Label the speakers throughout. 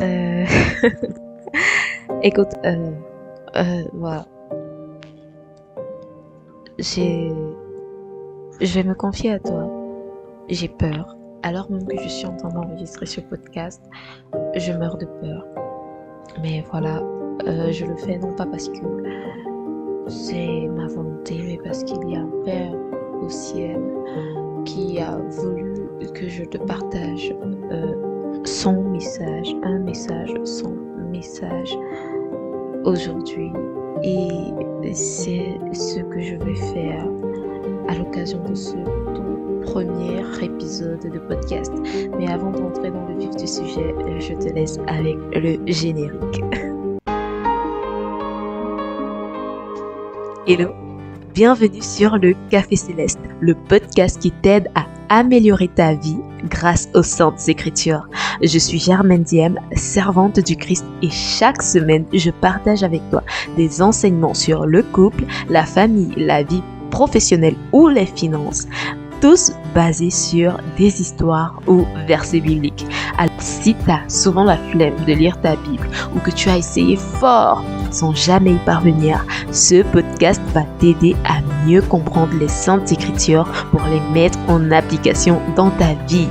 Speaker 1: Euh, Écoute, voilà, j'ai, je vais me confier à toi. J'ai peur. Alors même que je suis en train d'enregistrer ce podcast, je meurs de peur. Mais voilà, je le fais non pas parce que c'est ma volonté, mais parce qu'il y a un Père au ciel qui a voulu que je te partage son message, un message, son message aujourd'hui. Et c'est ce que je vais faire à l'occasion de ce tout premier épisode de podcast. Mais avant d'entrer dans le vif du sujet, je te laisse avec le générique. Hello, bienvenue sur le Café Céleste, le podcast qui t'aide à améliorer ta vie grâce aux Saintes Écritures. Je suis Germaine Diem, servante du Christ, et chaque semaine, je partage avec toi des enseignements sur le couple, la famille, la vie professionnelle ou les finances, tous basés sur des histoires ou versets bibliques. Alors, si tu as souvent la flemme de lire ta Bible ou que tu as essayé fort sans jamais y parvenir, ce podcast va t'aider à mieux comprendre les Saintes Écritures pour les mettre en application dans ta vie.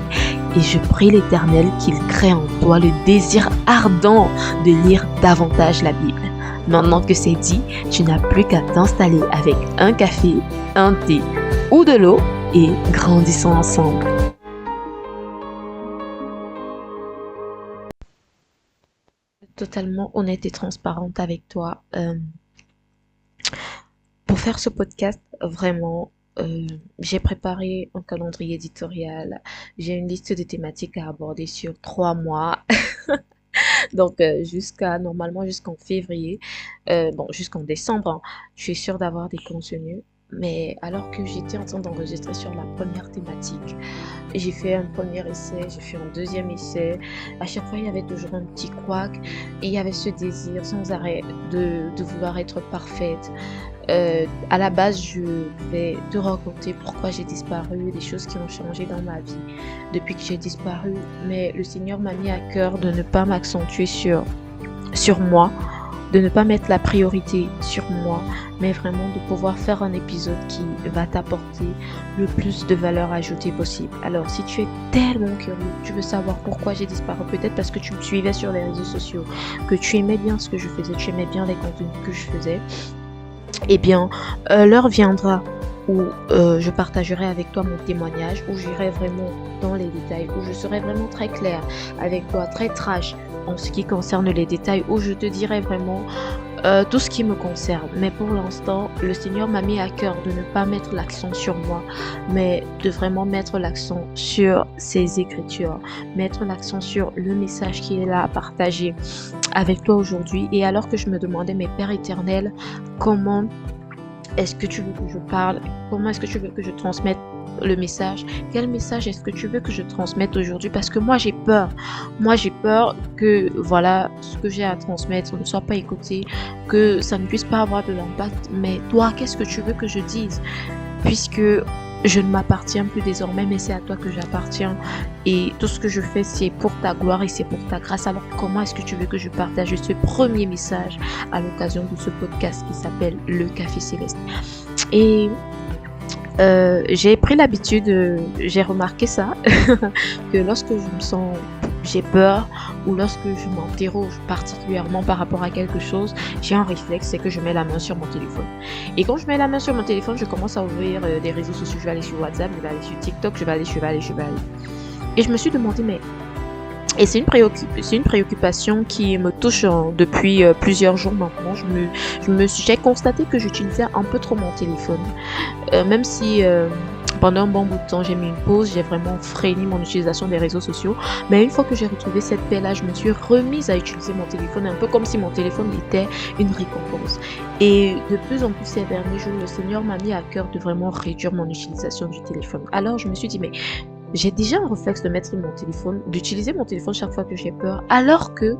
Speaker 1: Et je prie l'Éternel qu'il crée en toi le désir ardent de lire davantage la Bible. Maintenant que c'est dit, tu n'as plus qu'à t'installer avec un café, un thé ou de l'eau et grandissons ensemble. Totalement honnête et transparente avec toi. Pour faire ce podcast, vraiment, j'ai préparé un calendrier éditorial. J'ai une liste de thématiques à aborder sur 3 mois. Donc, normalement jusqu'en février, jusqu'en décembre, hein, je suis sûre d'avoir des contenus. Mais alors que j'étais en train d'enregistrer sur la première thématique, j'ai fait un premier essai, j'ai fait un deuxième essai. À chaque fois, il y avait toujours un petit couac et il y avait ce désir sans arrêt de vouloir être parfaite. À la base, je vais te raconter pourquoi j'ai disparu, des choses qui ont changé dans ma vie depuis que j'ai disparu. Mais le Seigneur m'a mis à cœur de ne pas m'accentuer sur moi, de ne pas mettre la priorité sur moi, mais vraiment de pouvoir faire un épisode qui va t'apporter le plus de valeur ajoutée possible. Alors, si tu es tellement curieux, tu veux savoir pourquoi j'ai disparu, peut-être parce que tu me suivais sur les réseaux sociaux, que tu aimais bien ce que je faisais, tu aimais bien les contenus que je faisais, eh bien, l'heure viendra où je partagerai avec toi mon témoignage, où j'irai vraiment dans les détails, où je serai vraiment très claire avec toi, très trash en ce qui concerne les détails, où je te dirai vraiment tout ce qui me concerne. Mais pour l'instant, le Seigneur m'a mis à cœur de ne pas mettre l'accent sur moi, mais de vraiment mettre l'accent sur ses écritures, mettre l'accent sur le message qui est là à partager avec toi aujourd'hui. Et alors que je me demandais, mais Père éternel, comment est-ce que tu veux que je parle? Comment est-ce que tu veux que je transmette le message? Quel message est-ce que tu veux que je transmette aujourd'hui? Parce que moi j'ai peur. Moi j'ai peur que voilà, ce que j'ai à transmettre ne soit pas écouté, que ça ne puisse pas avoir de l'impact. Mais toi, qu'est-ce que tu veux que je dise? Puisque je ne m'appartiens plus désormais, mais c'est à toi que j'appartiens. Et tout ce que je fais, c'est pour ta gloire et c'est pour ta grâce. Alors comment est-ce que tu veux que je partage ce premier message à l'occasion de ce podcast qui s'appelle Le Café Céleste? Et j'ai pris l'habitude, j'ai remarqué ça, que lorsque je me sens, j'ai peur ou lorsque je m'interroge particulièrement par rapport à quelque chose, j'ai un réflexe, c'est que je mets la main sur mon téléphone. Et quand je mets la main sur mon téléphone, je commence à ouvrir des réseaux sociaux. Je vais aller sur WhatsApp, je vais aller sur TikTok, je vais aller. Et je me suis demandé, mais... Et c'est une préoccupation qui me touche depuis plusieurs jours maintenant. J'ai constaté que j'utilisais un peu trop mon téléphone. Même si pendant un bon bout de temps, j'ai mis une pause, j'ai vraiment freiné mon utilisation des réseaux sociaux. Mais une fois que j'ai retrouvé cette paix-là, je me suis remise à utiliser mon téléphone, un peu comme si mon téléphone était une récompense. Et de plus en plus ces derniers jours, le Seigneur m'a mis à cœur de vraiment réduire mon utilisation du téléphone. Alors je me suis dit, mais j'ai déjà un réflexe d'utiliser mon téléphone chaque fois que j'ai peur, alors que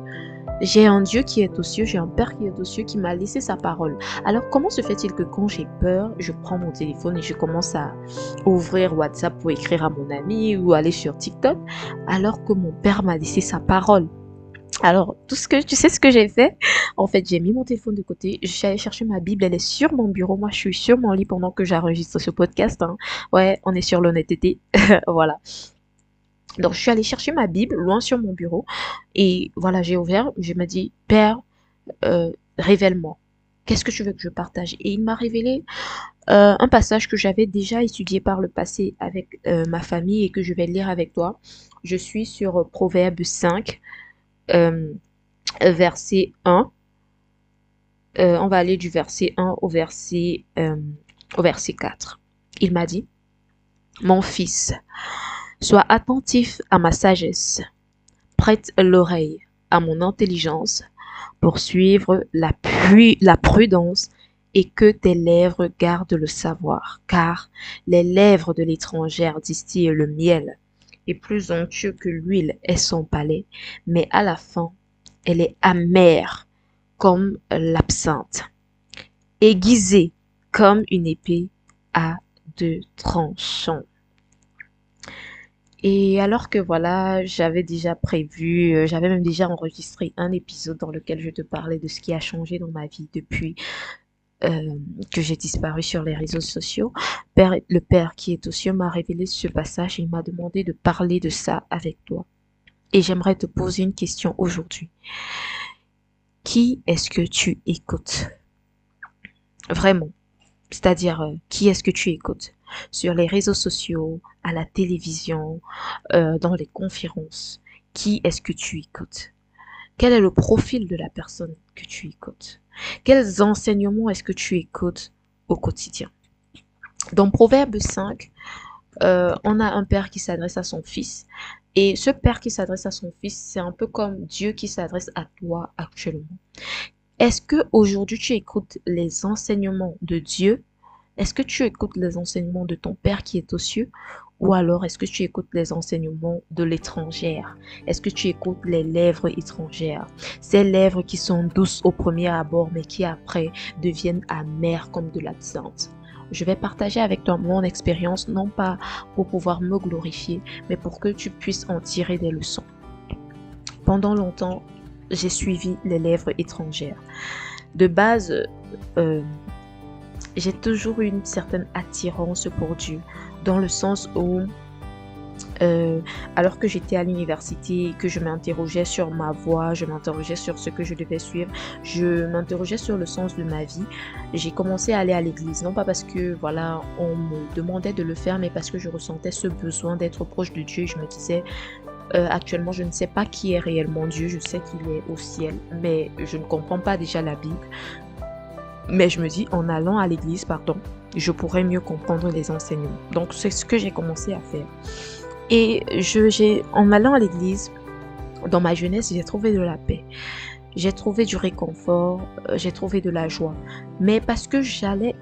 Speaker 1: j'ai un Dieu qui est aux cieux, j'ai un Père qui est aux cieux, qui m'a laissé sa parole. Alors comment se fait-il que quand j'ai peur, je prends mon téléphone et je commence à ouvrir WhatsApp pour écrire à mon ami ou aller sur TikTok, alors que mon Père m'a laissé sa parole? Alors, tu sais ce que j'ai fait? En fait, j'ai mis mon téléphone de côté, je suis allée chercher ma Bible, elle est sur mon bureau, moi je suis sur mon lit pendant que j'enregistre ce podcast, hein. Ouais, on est sur l'honnêteté, voilà. Donc, je suis allée chercher ma Bible loin sur mon bureau et voilà, j'ai ouvert, je me dis, Père, révèle-moi. Qu'est-ce que tu veux que je partage? Et il m'a révélé un passage que j'avais déjà étudié par le passé avec ma famille et que je vais lire avec toi. Je suis sur Proverbe 5, euh, verset 1. On va aller du verset 1 au verset 4. Il m'a dit, mon fils, sois attentif à ma sagesse, prête l'oreille à mon intelligence, pour suivre la prudence et que tes lèvres gardent le savoir, car les lèvres de l'étrangère distillent le miel, et plus onctueux que l'huile est son palais, mais à la fin, elle est amère comme l'absinthe, aiguisée comme une épée à deux tranchants. Et alors que voilà, j'avais déjà prévu, j'avais même déjà enregistré un épisode dans lequel je te parlais de ce qui a changé dans ma vie depuis que j'ai disparu sur les réseaux sociaux. Le Père qui est aux cieux m'a révélé ce passage et il m'a demandé de parler de ça avec toi. Et j'aimerais te poser une question aujourd'hui. Qui est-ce que tu écoutes? Vraiment. C'est-à-dire, qui est-ce que tu écoutes? Sur les réseaux sociaux, à la télévision, dans les conférences. Qui est-ce que tu écoutes? Quel est le profil de la personne que tu écoutes? Quels enseignements est-ce que tu écoutes au quotidien? Dans Proverbe 5, on a un père qui s'adresse à son fils. Et ce père qui s'adresse à son fils, c'est un peu comme Dieu qui s'adresse à toi actuellement. Est-ce que aujourd'hui tu écoutes les enseignements de Dieu? Est-ce que tu écoutes les enseignements de ton Père qui est aux cieux? Ou alors est-ce que tu écoutes les enseignements de l'étrangère? Est-ce que tu écoutes les lèvres étrangères? Ces lèvres qui sont douces au premier abord, mais qui après deviennent amères comme de l'absinthe. Je vais partager avec toi mon expérience, non pas pour pouvoir me glorifier, mais pour que tu puisses en tirer des leçons. Pendant longtemps, j'ai suivi les lèvres étrangères. De base, euh, j'ai toujours eu une certaine attirance pour Dieu, dans le sens où, euh, alors que j'étais à l'université et que je m'interrogeais sur ma voie, je m'interrogeais sur ce que je devais suivre, je m'interrogeais sur le sens de ma vie, j'ai commencé à aller à l'église, non pas parce que, voilà, on me demandait de le faire, mais parce que je ressentais ce besoin d'être proche de Dieu et je me disais, actuellement, je ne sais pas qui est réellement Dieu, je sais qu'il est au ciel, mais je ne comprends pas déjà la Bible. Mais je me dis, en allant à l'église, pardon, je pourrais mieux comprendre les enseignements. Donc, c'est ce que j'ai commencé à faire. Et en allant à l'église, dans ma jeunesse, j'ai trouvé de la paix. J'ai trouvé du réconfort, j'ai trouvé de la joie. Mais parce que j'allais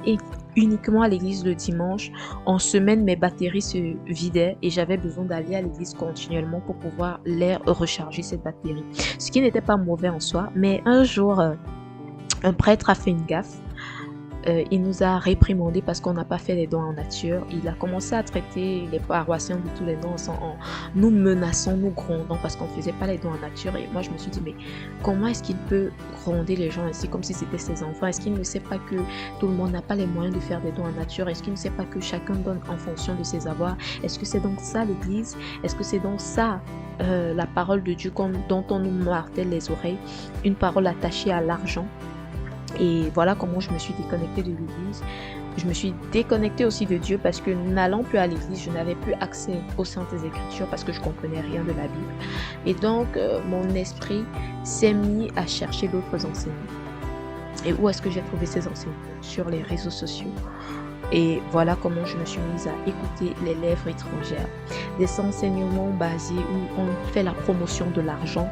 Speaker 1: uniquement à l'église le dimanche, en semaine, mes batteries se vidaient et j'avais besoin d'aller à l'église continuellement pour pouvoir les recharger, cette batterie. Ce qui n'était pas mauvais en soi, mais un jour, un prêtre a fait une gaffe. Il nous a réprimandé parce qu'on n'a pas fait les dons en nature. Il a commencé à traiter les paroissiens de tous les noms en nous menaçant, nous grondant parce qu'on ne faisait pas les dons en nature. Et moi, je me suis dit, mais comment est-ce qu'il peut gronder les gens ainsi comme si c'était ses enfants? Est-ce qu'il ne sait pas que tout le monde n'a pas les moyens de faire des dons en nature? Est-ce qu'il ne sait pas que chacun donne en fonction de ses avoirs? Est-ce que c'est donc ça l'Église? Est-ce que c'est donc ça la parole de Dieu dont on nous martèle les oreilles? Une parole attachée à l'argent? Et voilà comment je me suis déconnectée de l'église. Je me suis déconnectée aussi de Dieu parce que n'allant plus à l'église, je n'avais plus accès aux saintes écritures parce que je comprenais rien de la Bible. Et donc, mon esprit s'est mis à chercher d'autres enseignements. Et où est-ce que j'ai trouvé ces enseignements? Sur les réseaux sociaux. Et voilà comment je me suis mise à écouter les lèvres étrangères. Des enseignements basés où on fait la promotion de l'argent,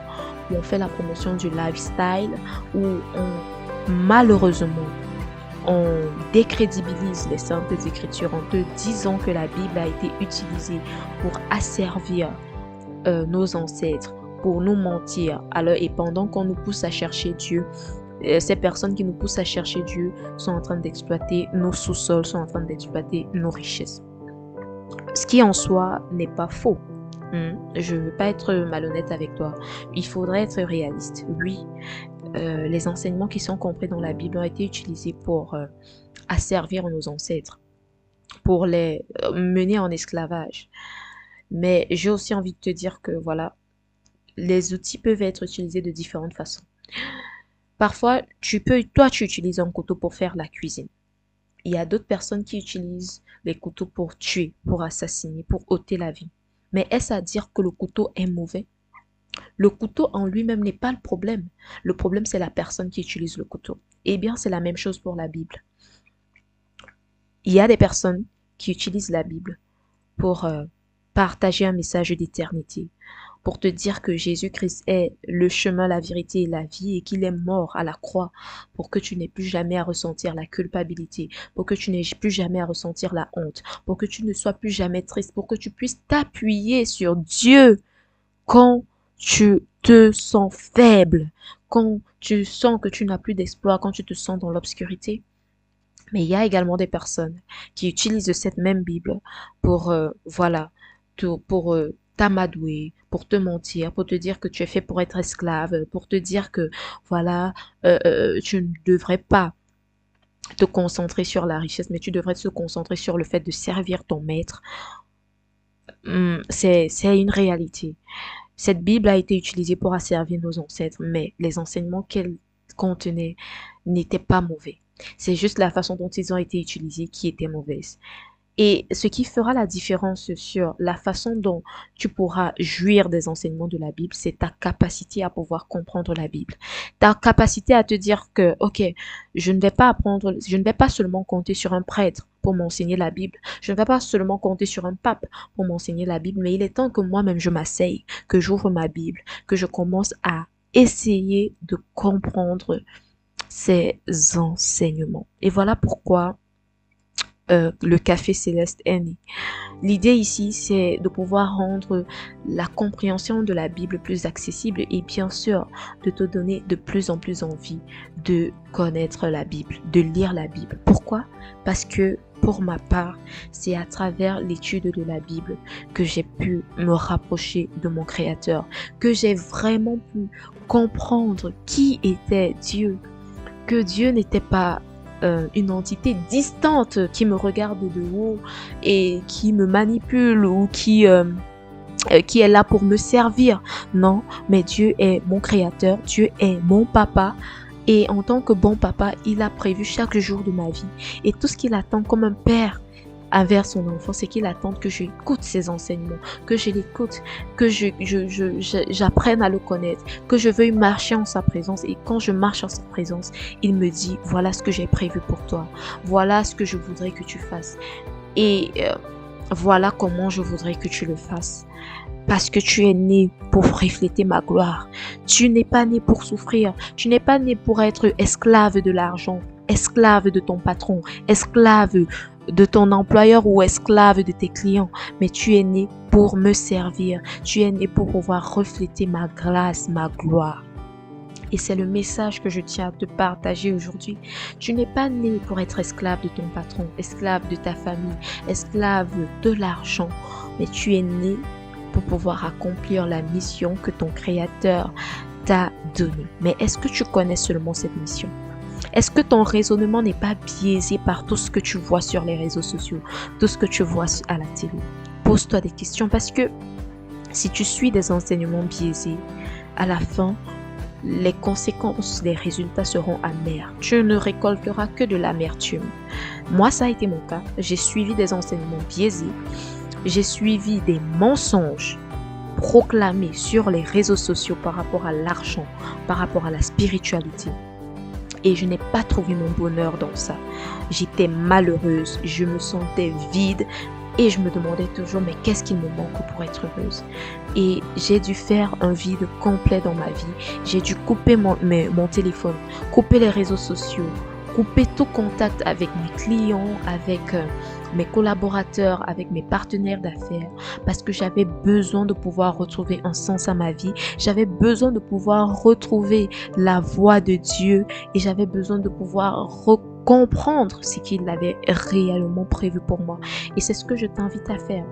Speaker 1: où on fait la promotion du lifestyle, où malheureusement, on décrédibilise les saintes écritures en te disant que la Bible a été utilisée pour asservir nos ancêtres, pour nous mentir. Alors, et pendant qu'on nous pousse à chercher Dieu, ces personnes qui nous poussent à chercher Dieu sont en train d'exploiter nos sous-sols, sont en train d'exploiter nos richesses. Ce qui en soi n'est pas faux. Je veux pas être malhonnête avec toi. Il faudrait être réaliste. Oui, les enseignements qui sont compris dans la Bible ont été utilisés pour asservir nos ancêtres, pour les mener en esclavage. Mais j'ai aussi envie de te dire que voilà, les outils peuvent être utilisés de différentes façons. Parfois, toi, tu utilises un couteau pour faire la cuisine. Il y a d'autres personnes qui utilisent les couteaux pour tuer, pour assassiner, pour ôter la vie. Mais est-ce à dire que le couteau est mauvais? Le couteau en lui-même n'est pas le problème. Le problème, c'est la personne qui utilise le couteau. Eh bien, c'est la même chose pour la Bible. Il y a des personnes qui utilisent la Bible pour partager un message d'éternité, pour te dire que Jésus-Christ est le chemin, la vérité et la vie et qu'il est mort à la croix pour que tu n'aies plus jamais à ressentir la culpabilité, pour que tu n'aies plus jamais à ressentir la honte, pour que tu ne sois plus jamais triste, pour que tu puisses t'appuyer sur Dieu quand tu te sens faible, quand tu sens que tu n'as plus d'espoir, quand tu te sens dans l'obscurité. Mais il y a également des personnes qui utilisent cette même Bible pour, voilà, pour t'amadouer, pour te mentir, pour te dire que tu es fait pour être esclave, pour te dire que, voilà, tu ne devrais pas te concentrer sur la richesse, mais tu devrais te concentrer sur le fait de servir ton maître. C'est une réalité. Cette Bible a été utilisée pour asservir nos ancêtres, mais les enseignements qu'elle contenait n'étaient pas mauvais. C'est juste la façon dont ils ont été utilisés qui était mauvaise. Et ce qui fera la différence sur la façon dont tu pourras jouir des enseignements de la Bible, c'est ta capacité à pouvoir comprendre la Bible. Ta capacité à te dire que, ok, je ne vais pas seulement compter sur un prêtre pour m'enseigner la Bible. Je ne vais pas seulement compter sur un pape pour m'enseigner la Bible, mais il est temps que moi-même je m'asseye, que j'ouvre ma Bible, que je commence à essayer de comprendre ces enseignements. Et voilà pourquoi le café céleste est né. L'idée ici, c'est de pouvoir rendre la compréhension de la Bible plus accessible et bien sûr de te donner de plus en plus envie de connaître la Bible, de lire la Bible. Pourquoi? Parce que pour ma part, c'est à travers l'étude de la Bible que j'ai pu me rapprocher de mon Créateur, que j'ai vraiment pu comprendre qui était Dieu, que Dieu n'était pas une entité distante qui me regarde de haut et qui me manipule ou qui est là pour me servir. Non, mais Dieu est mon créateur, Dieu est mon papa. Et en tant que bon papa, il a prévu chaque jour de ma vie. Et tout ce qu'il attend comme un père envers son enfant, c'est qu'il attend que j'écoute ses enseignements, que je l'écoute, que j'apprenne à le connaître, que je veuille marcher en sa présence. Et quand je marche en sa présence, il me dit, voilà ce que j'ai prévu pour toi. Voilà ce que je voudrais que tu fasses. Et voilà comment je voudrais que tu le fasses. Parce que tu es né pour refléter ma gloire. Tu n'es pas né pour souffrir. Tu n'es pas né pour être esclave de l'argent, esclave de ton patron, esclave de ton employeur ou esclave de tes clients. Mais tu es né pour me servir. Tu es né pour pouvoir refléter ma grâce, ma gloire. Et c'est le message que je tiens à te partager aujourd'hui. Tu n'es pas né pour être esclave de ton patron, esclave de ta famille, esclave de l'argent. Mais tu es né pour pouvoir accomplir la mission que ton Créateur t'a donnée. Mais est-ce que tu connais seulement cette mission? Est-ce que ton raisonnement n'est pas biaisé par tout ce que tu vois sur les réseaux sociaux, tout ce que tu vois à la télé? Pose-toi des questions parce que si tu suis des enseignements biaisés, à la fin, les conséquences, les résultats seront amers. Tu ne récolteras que de l'amertume. Moi, ça a été mon cas. J'ai suivi des enseignements biaisés. J'ai suivi des mensonges proclamés sur les réseaux sociaux par rapport à l'argent, par rapport à la spiritualité. Et je n'ai pas trouvé mon bonheur dans ça. J'étais malheureuse, je me sentais vide et je me demandais toujours mais qu'est-ce qu'il me manque pour être heureuse? Et j'ai dû faire un vide complet dans ma vie. J'ai dû couper mon téléphone, couper les réseaux sociaux, couper tout contact avec mes clients, avec mes collaborateurs, avec mes partenaires d'affaires, parce que j'avais besoin de pouvoir retrouver un sens à ma vie. J'avais besoin de pouvoir retrouver la voix de Dieu et j'avais besoin de pouvoir comprendre ce qu'il avait réellement prévu pour moi. Et c'est ce que je t'invite à faire.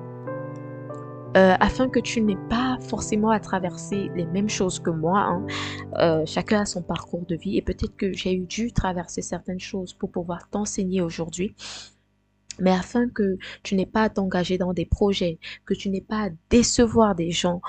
Speaker 1: afin que tu n'aies pas forcément à traverser les mêmes choses que moi, hein. Chacun a son parcours de vie et peut-être que j'ai dû traverser certaines choses pour pouvoir t'enseigner aujourd'hui, mais afin que tu n'aies pas à t'engager dans des projets, que tu n'aies pas à décevoir des gens,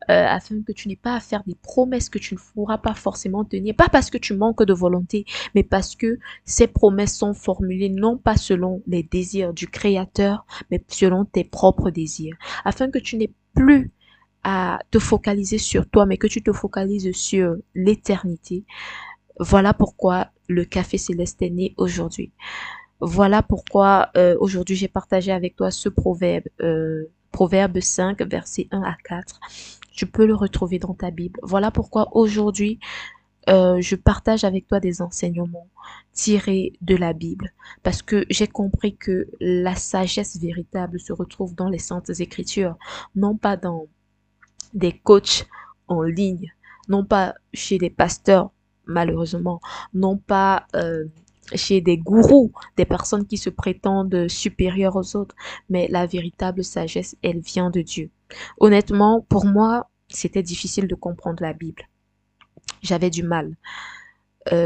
Speaker 1: afin que tu n'aies pas à faire des promesses que tu ne pourras pas forcément tenir, pas parce que tu manques de volonté, mais parce que ces promesses sont formulées non pas selon les désirs du Créateur, mais selon tes propres désirs, afin que tu n'aies plus à te focaliser sur toi, mais que tu te focalises sur l'éternité. Voilà pourquoi le Café Céleste est né aujourd'hui. Voilà pourquoi aujourd'hui j'ai partagé avec toi ce proverbe, proverbe 5, versets 1 à 4. Tu peux le retrouver dans ta Bible. Voilà pourquoi aujourd'hui je partage avec toi des enseignements tirés de la Bible, parce que j'ai compris que la sagesse véritable se retrouve dans les Saintes Écritures, non pas dans des coachs en ligne, non pas chez des pasteurs, malheureusement, non pas chez des gourous, des personnes qui se prétendent supérieures aux autres, mais la véritable sagesse, elle vient de Dieu. Honnêtement, pour moi, c'était difficile de comprendre la Bible. J'avais du mal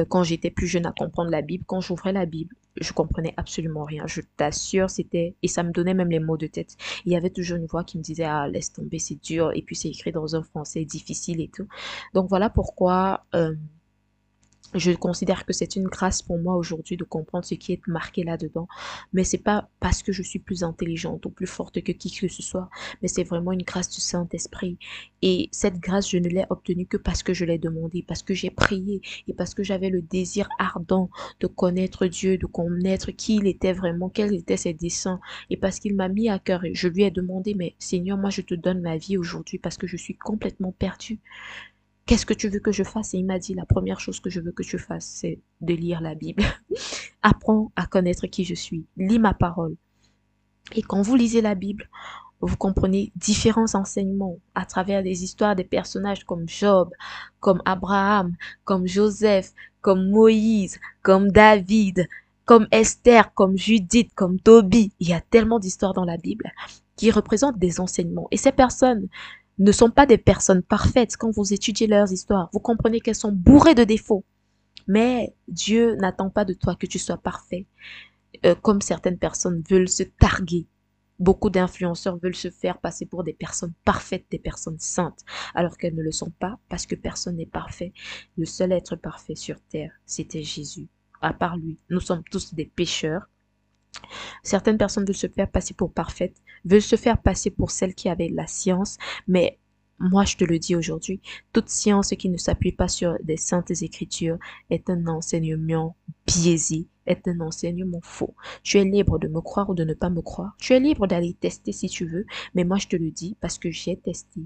Speaker 1: quand j'étais plus jeune à comprendre la Bible. Quand j'ouvrais la Bible, je comprenais absolument rien. Je t'assure, c'était... Et ça me donnait même les mots de tête. Il y avait toujours une voix qui me disait, ah, laisse tomber, c'est dur. Et puis c'est écrit dans un français difficile et tout. Donc voilà pourquoi je considère que c'est une grâce pour moi aujourd'hui de comprendre ce qui est marqué là-dedans. Mais c'est pas parce que je suis plus intelligente ou plus forte que qui que ce soit, mais c'est vraiment une grâce du Saint-Esprit. Et cette grâce, je ne l'ai obtenue que parce que je l'ai demandé, parce que j'ai prié et parce que j'avais le désir ardent de connaître Dieu, de connaître qui il était vraiment, quels étaient ses desseins. Et parce qu'il m'a mis à cœur et je lui ai demandé, mais Seigneur, moi je te donne ma vie aujourd'hui parce que je suis complètement perdue. Qu'est-ce que tu veux que je fasse? Et il m'a dit, la première chose que je veux que tu fasses, c'est de lire la Bible. Apprends à connaître qui je suis. Lis ma parole. Et quand vous lisez la Bible, vous comprenez différents enseignements à travers des histoires des personnages comme Job, comme Abraham, comme Joseph, comme Moïse, comme David, comme Esther, comme Judith, comme Tobie. Il y a tellement d'histoires dans la Bible qui représentent des enseignements. Et ces personnes ne sont pas des personnes parfaites. Quand vous étudiez leurs histoires, vous comprenez qu'elles sont bourrées de défauts. Mais Dieu n'attend pas de toi que tu sois parfait, comme certaines personnes veulent se targuer. Beaucoup d'influenceurs veulent se faire passer pour des personnes parfaites, des personnes saintes, alors qu'elles ne le sont pas, parce que personne n'est parfait. Le seul être parfait sur terre, c'était Jésus. À part lui, nous sommes tous des pécheurs. Certaines personnes veulent se faire passer pour parfaites, veulent se faire passer pour celles qui avaient la science, mais moi je te le dis aujourd'hui, toute science qui ne s'appuie pas sur des saintes écritures est un enseignement biaisé, est un enseignement faux. Tu es libre de me croire ou de ne pas me croire. Tu es libre d'aller tester si tu veux, mais moi je te le dis parce que j'ai testé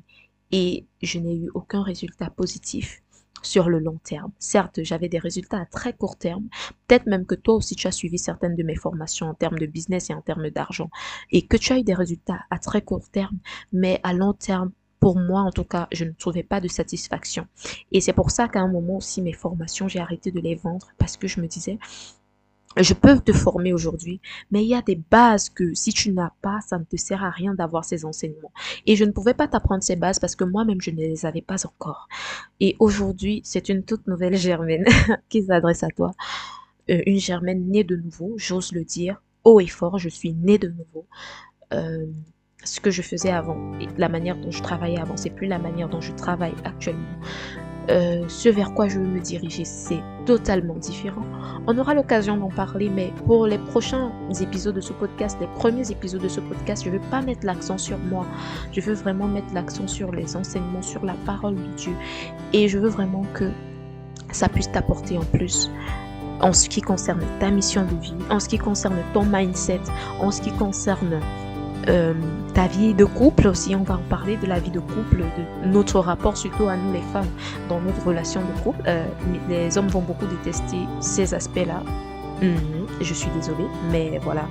Speaker 1: et je n'ai eu aucun résultat positif sur le long terme. Certes, j'avais des résultats à très court terme. Peut-être même que toi aussi, tu as suivi certaines de mes formations en termes de business et en termes d'argent et que tu as eu des résultats à très court terme, mais à long terme, pour moi, en tout cas, je ne trouvais pas de satisfaction. Et c'est pour ça qu'à un moment aussi, mes formations, j'ai arrêté de les vendre parce que je me disais, je peux te former aujourd'hui, mais il y a des bases que si tu n'as pas, ça ne te sert à rien d'avoir ces enseignements. Et je ne pouvais pas t'apprendre ces bases parce que moi-même, je ne les avais pas encore. Et aujourd'hui, c'est une toute nouvelle Germaine qui s'adresse à toi. Une Germaine née de nouveau, j'ose le dire, haut et fort, je suis née de nouveau. Euh, Ce que je faisais avant, et la manière dont je travaillais avant, c'est plus la manière dont je travaille actuellement. Ce vers quoi je veux me diriger, c'est totalement différent. On aura l'occasion d'en parler, mais pour les prochains épisodes de ce podcast, les premiers épisodes de ce podcast, je ne veux pas mettre l'accent sur moi. Je veux vraiment mettre l'accent sur les enseignements, sur la parole de Dieu. Et je veux vraiment que ça puisse t'apporter en plus en ce qui concerne ta mission de vie, en ce qui concerne ton mindset, en ce qui concerne ta vie de couple aussi. On va en parler de la vie de couple, de notre rapport surtout à nous les femmes dans notre relation de couple. Les hommes vont beaucoup détester ces aspects-là. Je suis désolée, mais voilà,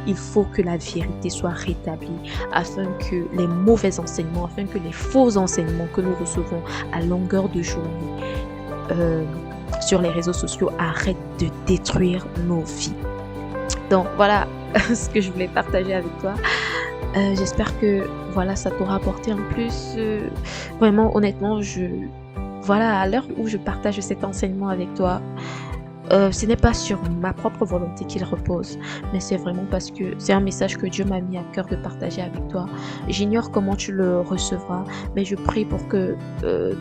Speaker 1: il faut que la vérité soit rétablie afin que les mauvais enseignements, afin que les faux enseignements que nous recevons à longueur de journée sur les réseaux sociaux arrêtent de détruire nos vies. Donc voilà ce que je voulais partager avec toi. J'espère que voilà, ça t'aura apporté en plus. Vraiment, honnêtement, voilà, à l'heure où je partage cet enseignement avec toi, ce n'est pas sur ma propre volonté qu'il repose, mais c'est vraiment parce que c'est un message que Dieu m'a mis à cœur de partager avec toi. J'ignore comment tu le recevras, mais je prie pour que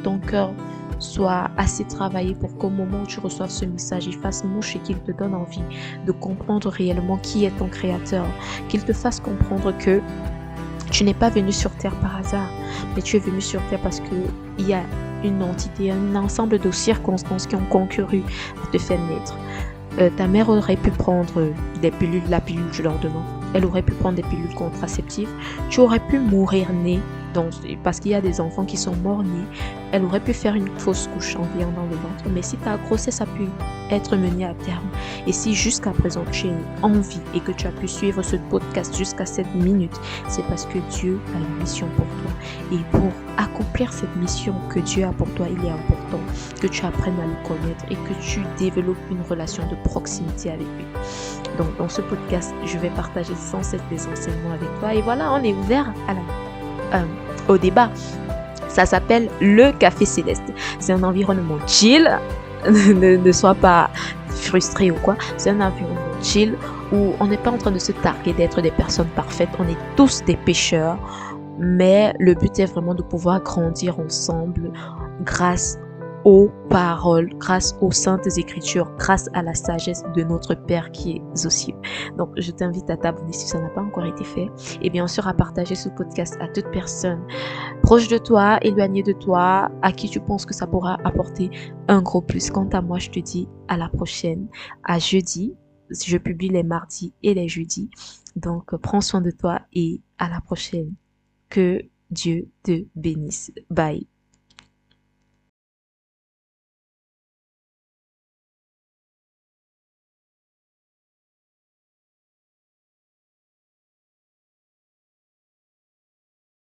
Speaker 1: ton cœur soit assez travaillé pour qu'au moment où tu reçoives ce message, il fasse mouche et qu'il te donne envie de comprendre réellement qui est ton créateur, qu'il te fasse comprendre que tu n'es pas venu sur terre par hasard, mais tu es venu sur terre parce que il y a une entité, un ensemble de circonstances qui ont concouru à te faire naître. Ta mère aurait pu prendre la pilule du lendemain. Elle aurait pu prendre des pilules contraceptives. Tu aurais pu mourir né, parce qu'il y a des enfants qui sont morts nés. Elle aurait pu faire une fausse couche en viant dans le ventre. Mais si ta grossesse a pu être menée à terme, et si jusqu'à présent tu es en vie et que tu as pu suivre ce podcast jusqu'à cette minute, c'est parce que Dieu a une mission pour toi. Et pour accomplir cette mission que Dieu a pour toi, il est important que tu apprennes à le connaître et que tu développes une relation de proximité avec lui. Donc dans ce podcast, je vais partager sans cesse des enseignements avec toi. Et voilà, on est ouvert au débat. Ça s'appelle le Café Céleste. C'est un environnement chill. Ne sois pas frustré ou quoi. C'est un environnement chill où on n'est pas en train de se targuer d'être des personnes parfaites. On est tous des pécheurs. Mais le but est vraiment de pouvoir grandir ensemble grâce aux paroles, grâce aux saintes écritures, grâce à la sagesse de notre Père qui est aux cieux. Donc, je t'invite à t'abonner si ça n'a pas encore été fait. Et bien sûr, à partager ce podcast à toute personne proche de toi, éloignée de toi, à qui tu penses que ça pourra apporter un gros plus. Quant à moi, je te dis à la prochaine, à jeudi. Je publie les mardis et les jeudis. Donc, prends soin de toi et à la prochaine. Que Dieu te bénisse. Bye.